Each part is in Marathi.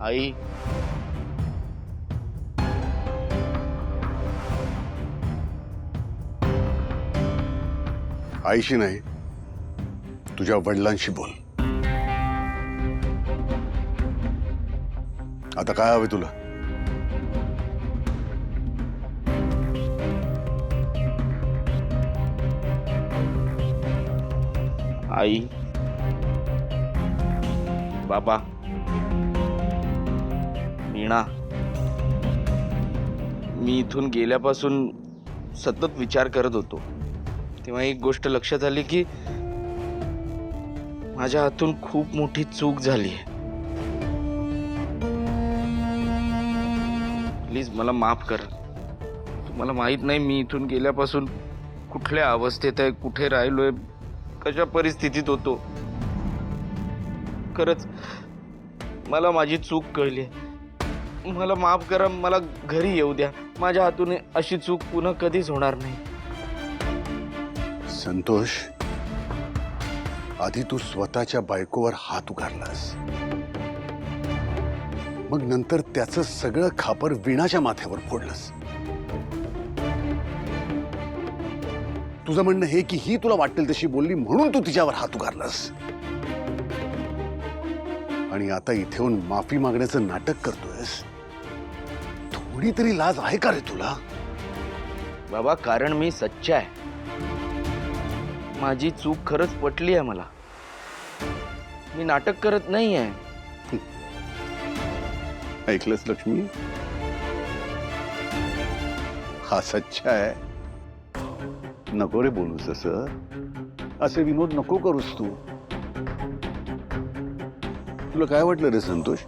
आई, आईशी नाही, तुझ्या वडिलांशी बोल. आता काय हवे तुला? आई, बाबा, मीना, मी इथून गेल्यापासून सतत विचार करत होतो. तेव्हा एक गोष्ट लक्षात आली की माझ्या हातून खूप मोठी चूक झाली आहे. प्लीज मला माफ करा. तुम्हाला माहित नाही मी इथून गेल्यापासून कुठल्या अवस्थेत आहे, कुठे राहिलोय, कशा परिस्थितीत होतो. खरंच मला माझी चूक कळली. मला माफ करा. मला घरी येऊ द्या. माझ्या हातून अशी चूक पुन्हा कधीच होणार नाही. संतोष, आधी तू स्वतःच्या बायकोवर हात उगारलास, मग नंतर त्याचं सगळं खापर वीणाच्या माथ्यावर फोडलंस. तुझं म्हणणं हे की ही तुला वाटेल तशी बोलली म्हणून तू तिच्यावर हात उगारलास, आणि आता इथे येऊन माफी मागण्याचं नाटक करतोयस. थोडी तरी लाज आहे का रे तुला? बाबा, कारण मी सच्चा आहे. माझी चूक खरंच पटली आहे मला. मी नाटक करत नाही आहे. ऐकलंस लक्ष्मी? हा सच्चा आहे. नको रे बोलूस असं. असे विनोद नको करूस तू. तुला काय वाटलं रे संतोष?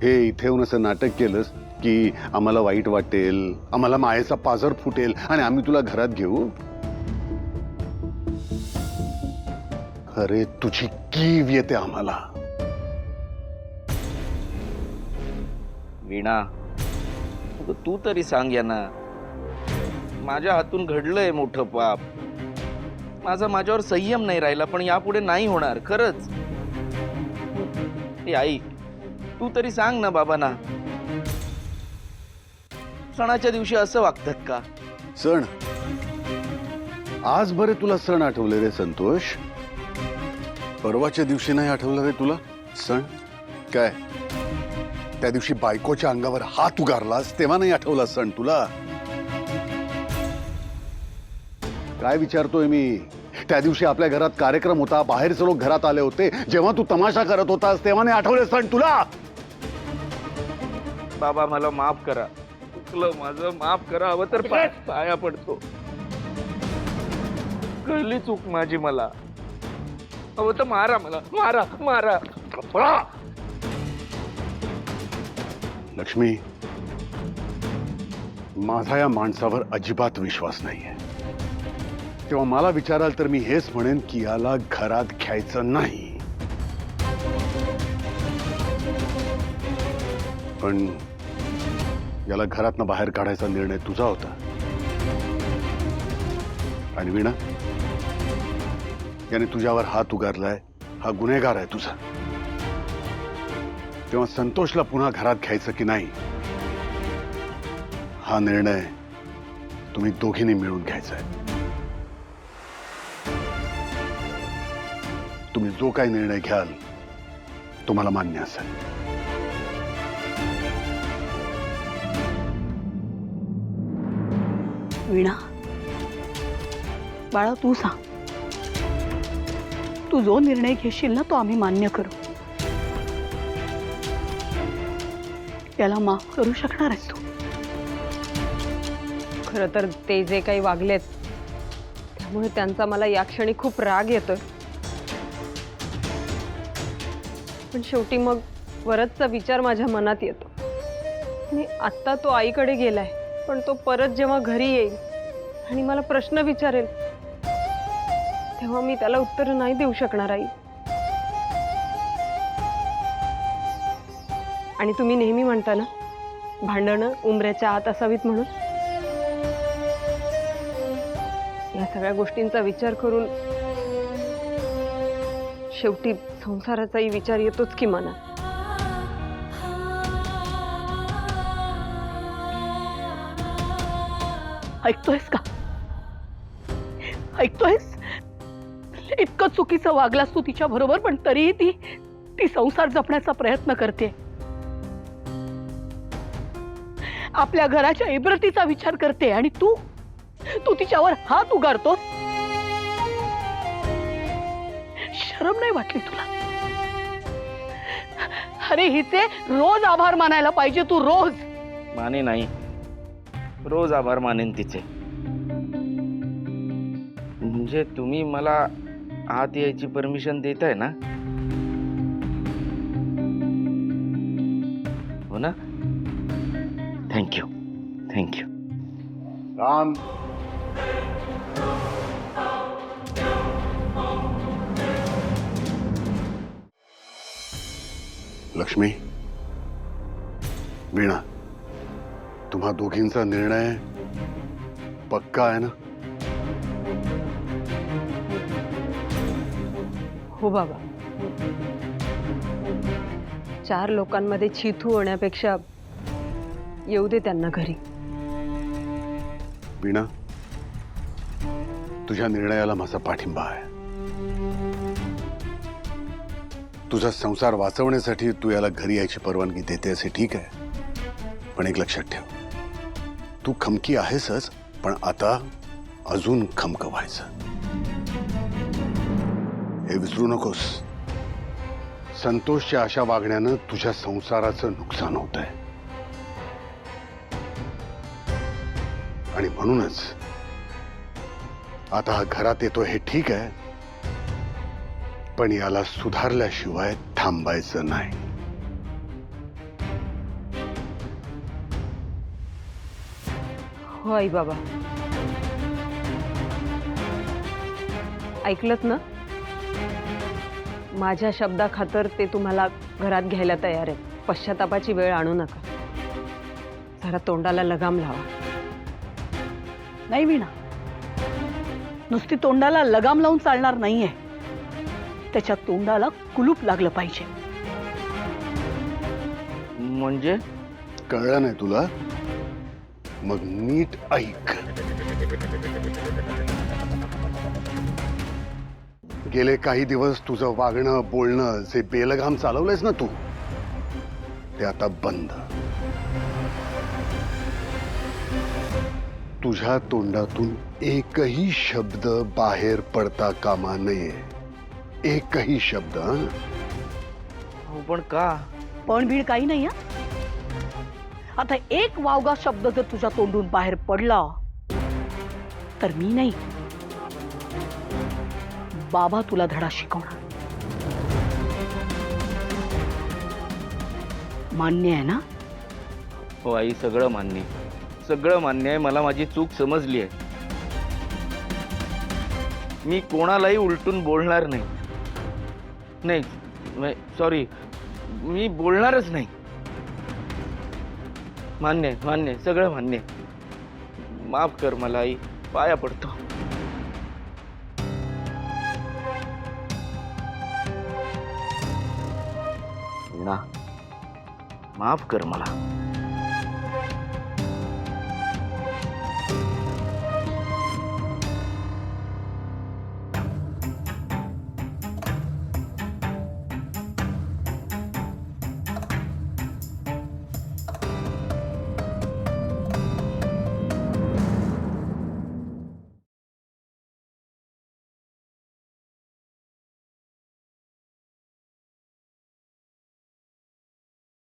हे इथे येऊन असं नाटक केलंस की आम्हाला वाईट वाटेल, आम्हाला मायेचा पाझर फुटेल आणि आम्ही तुला घरात घेऊ? अरे तुझी कीव येते आम्हाला. वीणा, तू तरी सांग यांना. माझ्या हातून घडलंय मोठं पाप. माझ्यावर संयम नाही राहिला, पण यापुढे नाही होणार. खरंच. ए आई, तू तरी सांग ना बाबांना. सणाच्या दिवशी असं वागतात का? सण? आज बरे तुला सण आठवले रे संतोष. परवाच्या दिवशी नाही आठवलं रे तुला सण? काय त्या दिवशी बायकोच्या अंगावर हात उगारलास तेव्हा नाही आठवला सण तुला? काय विचारतोय मी? त्या दिवशी आपल्या घरात कार्यक्रम होता, बाहेरचे लोक घरात आले होते, जेव्हा तू तमाशा करत होतास तेव्हा नाही आठवले सण तुला? बाबा, मला माफ करा. चुकलं माझं, माफ करा. हवं तर पाया पडतो. कळली चूक माझी मला. हवं तर मारा मला. मारा मारा. लक्ष्मी, माझा या माणसावर अजिबात विश्वास नाहीये. तेव्हा मला विचाराल तर मी हेच म्हणेन की याला घरात घ्यायचं नाही. पण याला घरातनं बाहेर काढायचा निर्णय तुझा होता. आणि वीणा, याने तुझ्यावर हात उगारलाय, हा गुन्हेगार आहे तुझा. तेव्हा संतोषला पुन्हा घरात घ्यायचं की नाही हा निर्णय तुम्ही दोघींनी मिळून घ्यायचा आहे. तुम्ही जो काही निर्णय घ्याल तो मला मान्य असेल. वीणा, बाळा, तू सांग. तू जो निर्णय घेशील ना तो आम्ही मान्य करू. त्याला माफ करू शकणार आहेस तू? खरं तर ते जे काही वागलेत त्यामुळे त्यांचा मला या क्षणी खूप राग येतोय. पण शेवटी मग वरदचा विचार माझ्या मनात येतो. आणि आत्ता तो आईकडे गेलाय, पण तो परत जेव्हा घरी येईल आणि मला प्रश्न विचारेल तेव्हा मी त्याला उत्तर नाही देऊ शकणार आई. आणि तुम्ही नेहमी म्हणता ना, भांडणं उंबऱ्याच्या आत असावीत म्हणून. या सगळ्या गोष्टींचा विचार करून शेवटी संसाराचाही विचार येतोच की मनात. ऐकतोयस का? ऐकतोयस? इतकं चुकीचं वागलास तू तिच्या बरोबर, पण तरीही ती संसार जपण्याचा प्रयत्न करते. आपल्या घराच्या इब्रतीचा विचार करते आणि तू तिच्यावर हात उगारतोस. शरम नाही वाटली तुला? अरे हिचे रोज आभार मानायला पाहिजे तू, रोज. माने नाही, रोज आभार मानेन तिचे. म्हणजे तुम्ही मला आत यायची परमिशन देताय ना? हो ना? Thank you, thank you. राम, लक्ष्मी, वीणा, तुम्हा दोघींचा निर्णय पक्का आहे ना? हो बाबा. 4 लोकांमध्ये छिथू होण्यापेक्षा येऊ दे त्यांना घरी. वीणा, तुझ्या निर्णयाला माझा पाठिंबा आहे. तुझा संसार वाचवण्यासाठी तू याला घरी यायची परवानगी देते असे ठीक आहे, पण एक लक्षात ठेव, तू खमकी आहेसच, पण आता अजून खमक व्हायचं हे विसरू नकोस. संतोषच्या अशा वागण्यानं तुझ्या संसाराचं नुकसान होत आहे आणि म्हणूनच आता हा घरात येतो हे ठीक आहे, पण याला सुधारल्याशिवाय थांबायचं नाही. हो आई बाबा, ऐकलत ना? माझ्या शब्दाखातर ते तुम्हाला घरात घ्यायला तयार आहेत. पश्चातापाची वेळ आणू नका. जरा तोंडाला लगाम लावा. नाही वीणा, नुसती तोंडाला लगाम लावून चालणार नाहीये. त्याच्या तोंडाला कुलूप लागलं पाहिजे. म्हणजे कळलं नाही तुला? मग नीट ऐक. गेले काही दिवस तुझं वागणं बोलणं जे बेलगाम चालवलंयस ना तू, ते आता बंद. तुझ्या तोंडातून एकही शब्द बाहेर पडता कामा नये. एकही शब्द. हं? हो, पण का? पण भीड काही नाही. आता एक वावगा शब्द जर तुझ्या तोंडून बाहेर पडला तर मी नाही, बाबा तुला धडा शिकवणार. मान्य आहे ना? हो आई, सगळं मान्य, सगळं मान्य आहे. मला माझी चूक समजली आहे. मी कोणालाही उलटून बोलणार नाही. नाही, सॉरी, मी बोलणारच नाही. मान्य आहे, मान्य आहे, सगळं मान्य आहे. माफ कर मला आई, पाया पडतो. वीणा, माफ कर मला.